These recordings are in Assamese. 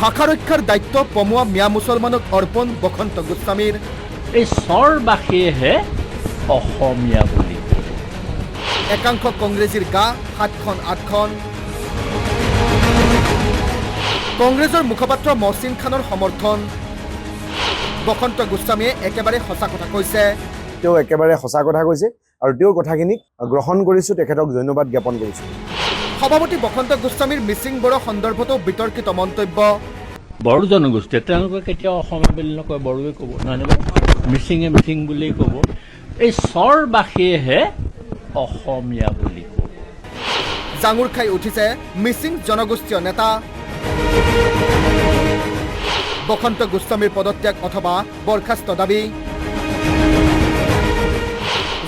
ভাষা ৰক্ষাৰ দায়িত্ব পমুৱা মিয়া মুছলমানক অৰ্পণ বসন্ত গোস্বামীৰ। এই স্বৰবাসীয়েহে অসমীয়া বুলি একাংশ কংগ্ৰেছীৰ গা 7খন 8খন। কংগ্ৰেছৰ মুখপাত্ৰ মহচিন খানৰ সমৰ্থন। বসন্ত গোস্বামীয়ে একেবাৰে সঁচা কথা কৈছে। তেওঁ একেবাৰে সঁচা কথা কৈছে আৰু তেওঁ কথাখিনিক গ্ৰহণ কৰিছোঁ, তেখেতক ধন্যবাদ জ্ঞাপন কৰিছোঁ। সভাপতি বসন্ত গোস্বামীৰ মিচিং বড়ো সন্দৰ্ভতো বিতৰ্কিত মন্তব্য। বড়ো জনগোষ্ঠীয়ে তেওঁলোকে কেতিয়াও অসমীয়া বুলি নকয়, বড়োৱে ক'ব, নহয় মিচিঙে মিচিং বুলিয়েই ক'ব। এই স্বৰবাসীয়েহে অসমীয়া বুলি ক'ব। জাঙুৰ খাই উঠিছে মিচিং জনগোষ্ঠীয় নেতা। বসন্ত গোস্বামীৰ পদত্যাগ অথবা বৰখাস্ত দাবী।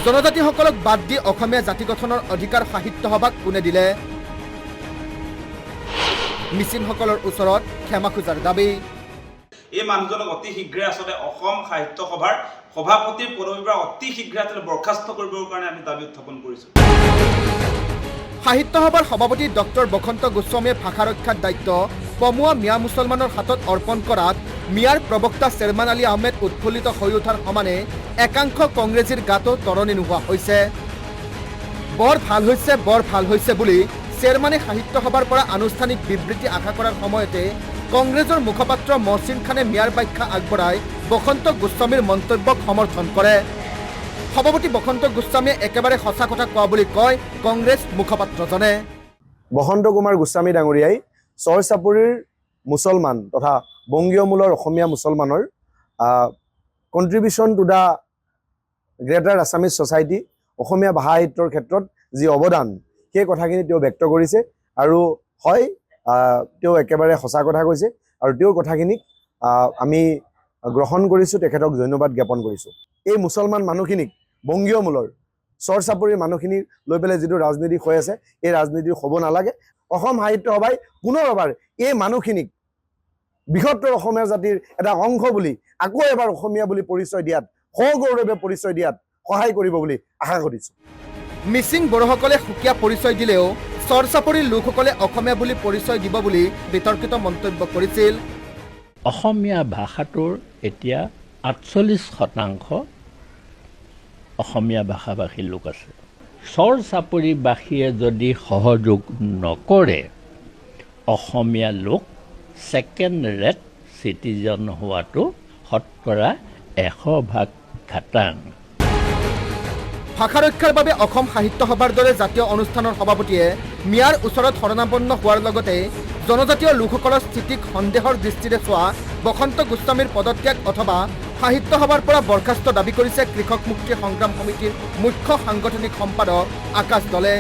জনজাতিসকলক বাদ দি অসমীয়া জাতি গঠনৰ অধিকাৰ সাহিত্য সভাক কোনে দিলে? মিচিংসকলৰ ওচৰত ক্ষমা খোজাৰ দাবী। এই মানুহজনক অতি শীঘ্ৰে আচলতে অসম সাহিত্য সভাৰ সভাপতিৰ পদবীৰ পৰা অতি শীঘ্ৰে আচলতে বৰখাস্ত কৰিবৰ কাৰণে আমি দাবী উত্থাপন কৰিছোঁ। সাহিত্য সভাৰ সভাপতি ডক্টৰ বসন্ত গোস্বামীয়ে ভাষা ৰক্ষাৰ দায়িত্ব পমুৱা মিয়া মুছলমানৰ হাতত অৰ্পণ কৰাত মিয়াৰ প্ৰবক্তা শ্বেৰমান আলী আহমেদ উৎফুল্লিত হৈ উঠাৰ সমানে একাংশ কংগ্ৰেছীৰ গাতো তৰণি নোহোৱা হৈছে। বৰ ভাল হৈছে বুলি শ্বেৰমানে সাহিত্য সভাৰ পৰা আনুষ্ঠানিক বিবৃতি আশা কৰাৰ সময়তে কংগ্ৰেছৰ মুখপাত্ৰ মহচিন খানে মিয়াৰ ব্যাখ্যা আগবঢ়াই বসন্ত গোস্বামীৰ মন্তব্যক সমৰ্থন কৰে। সভাপতি বসন্ত গোস্বামীয়ে একেবাৰে সঁচা কথা কোৱা বুলি কয় কংগ্ৰেছ মুখপাত্ৰজনে। বসন্ত কুমাৰ গোস্বামী ডাঙৰীয়াই চৰ চাপৰিৰ মুছলমান তথা বংগীয় মূলৰ অসমীয়া মুছলমানৰ contribution to the greater Assamese society অসমীয়া ভাষা সাহিত্যৰ ক্ষেত্ৰত যি অৱদান, সেই কথাখিনি তেওঁ ব্যক্ত কৰিছে আৰু হয়, তেওঁ একেবাৰে সঁচা কথা কৈছে আৰু তেওঁৰ কথাখিনিক আমি গ্ৰহণ কৰিছোঁ, তেখেতক ধন্যবাদ জ্ঞাপন কৰিছোঁ। এই মুছলমান মানুহখিনিক বংগীয় মূলৰ চৰ চাপৰিৰ মানুহখিনিক লৈ পেলাই যিটো ৰাজনীতি হৈ আছে, এই ৰাজনীতি হ'ব নালাগে। অসম সাহিত্য সভাই পুনৰ এবাৰ এই মানুহখিনিক বৃহত্তৰ অসমীয়া জাতিৰ এটা অংশ বুলি আকৌ এবাৰ অসমীয়া বুলি পৰিচয় দিয়াত, সগৌৰৱে পৰিচয় দিয়াত সহায় কৰিব বুলি আশা কৰিছোঁ। মিচিং বড়োসকলে সুকীয়া পৰিচয় দিলেও চৰ চাপৰিৰ লোকসকলে অসমীয়া বুলি পৰিচয় দিব বুলি বিতৰ্কিত মন্তব্য কৰিছিল। অসমীয়া ভাষাটোৰ এতিয়া 48% অসমীয়া ভাষাভাষী লোক আছে। চৰ চাপৰিবাসীয়ে যদি সহযোগ নকৰে, অসমীয়া লোক ছেকেণ্ড ৰেট চিটিজেন হোৱাটো শতকৰা 100% ঘাটাং। ভাষা ৰক্ষাৰ বাবে অসম সাহিত্য সভাৰ দৰে জাতীয় অনুষ্ঠানৰ সভাপতিয়ে মিয়াৰ ওচৰত শৰণাপন্ন হোৱাৰ লগতে জনজাতীয় লোকসকলৰ স্থিতিক সন্দেহৰ দৃষ্টিৰে চোৱা বসন্ত গোস্বামীৰ পদত্যাগ অথবা সাহিত্য সভাৰ পৰা বৰখাস্ত দাবী কৰিছে কৃষক মুক্তি সংগ্ৰাম সমিতিৰ মুখ্য সাংগঠনিক সম্পাদক আকাশ দলে।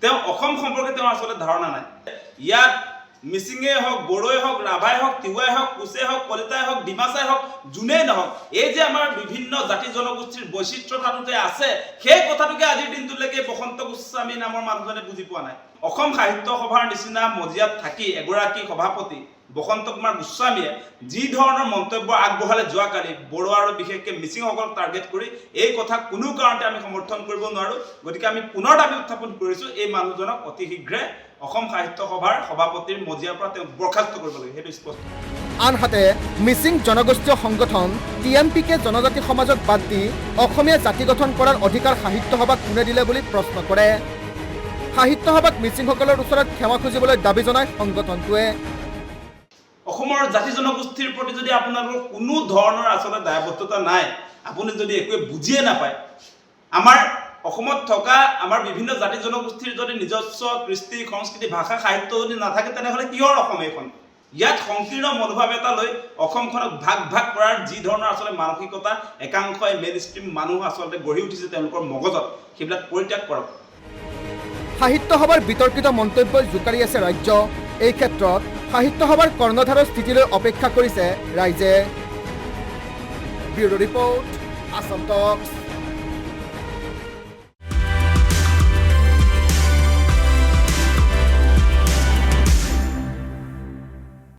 তেওঁ অসম সম্পৰ্কে তেওঁৰ আচলতে ধাৰণা নাই। ইয়াত মিচিঙে হওক, বড়োৱে হওক, ৰাভাই হওক, তিৱাই হওক, কোচে হওক, কলিতাই হওক, ডিমাচাই হওক, যোনেই নহওক, এই যে আমাৰ বিভিন্ন জাতি জনগোষ্ঠীৰ বৈচিত্ৰ্যতাটো যে আছে, সেই কথাটোকে আজিৰ দিনটোলৈকে বসন্ত গোস্বামী নামৰ মানুহজনে বুজি পোৱা নাই। অসম সাহিত্য সভাৰ নিচিনা মজিয়াত থাকি এগৰাকী সভাপতি বসন্ত কুমাৰ গোস্বামীয়ে যি ধৰণৰ মন্তব্য আগবঢ়ালে যোৱাকালি বড়ো আৰু বিশেষকৈ মিচিংসকলক টাৰ্গেট কৰি, এই কথা কোনো কাৰণতে আমি সমৰ্থন কৰিব নোৱাৰোঁ। গতিকে আমি পুনৰ দাবী উত্থাপন কৰিছোঁ, এই মানুহজনক অতি শীঘ্ৰে অসম সাহিত্য সভাৰ সভাপতিৰ মজিয়াৰ পৰা তেওঁক বৰখাস্ত কৰিব লাগে, সেইটো স্পষ্ট। আনহাতে মিচিং জনগোষ্ঠীয় সংগঠন TMPকে জনজাতি সমাজক বাদ দি অসমীয়া জাতি গঠন কৰাৰ অধিকাৰ সাহিত্য সভাক কোনে দিলে বুলি প্ৰশ্ন কৰে। সাহিত্য সভাক মিচিংসকলৰ ওচৰত ক্ষমা খুজিবলৈ দাবী জনায় সংগঠনটোৱে। অসমৰ জাতি জনগোষ্ঠীৰ প্ৰতি যদি আপোনালোকৰ কোনো ধৰণৰ আচলতে দায়বদ্ধতা নাই, আপুনি যদি একোৱে বুজিয়ে নাপায়, আমাৰ অসমত থকা আমাৰ বিভিন্ন জাতি জনগোষ্ঠীৰ যদি নিজস্ব কৃষ্টি সংস্কৃতি ভাষা সাহিত্য যদি নাথাকে, তেনেহ'লে কিহৰ অসম এইখন? ইয়াত সংকীৰ্ণ মনোভাৱ এটা লৈ অসমখনক ভাগ ভাগ কৰাৰ যি ধৰণৰ আচলতে মানসিকতা একাংশই মেইন ষ্ট্ৰীম মানুহ আচলতে গঢ়ি উঠিছে তেওঁলোকৰ মগজত, সেইবিলাক পৰিত্যাগ কৰক। সাহিত্য সভাৰ বিতৰ্কিত মন্তব্যই জোকাৰি আছে ৰাজ্য। এই ক্ষেত্ৰত সাহিত্য সভাৰ কৰ্ণধাৰৰ স্থিতিলৈ অপেক্ষা কৰিছে ৰাইজে। ব্যুৰো ৰিপৰ্ট, আসাম টক্স।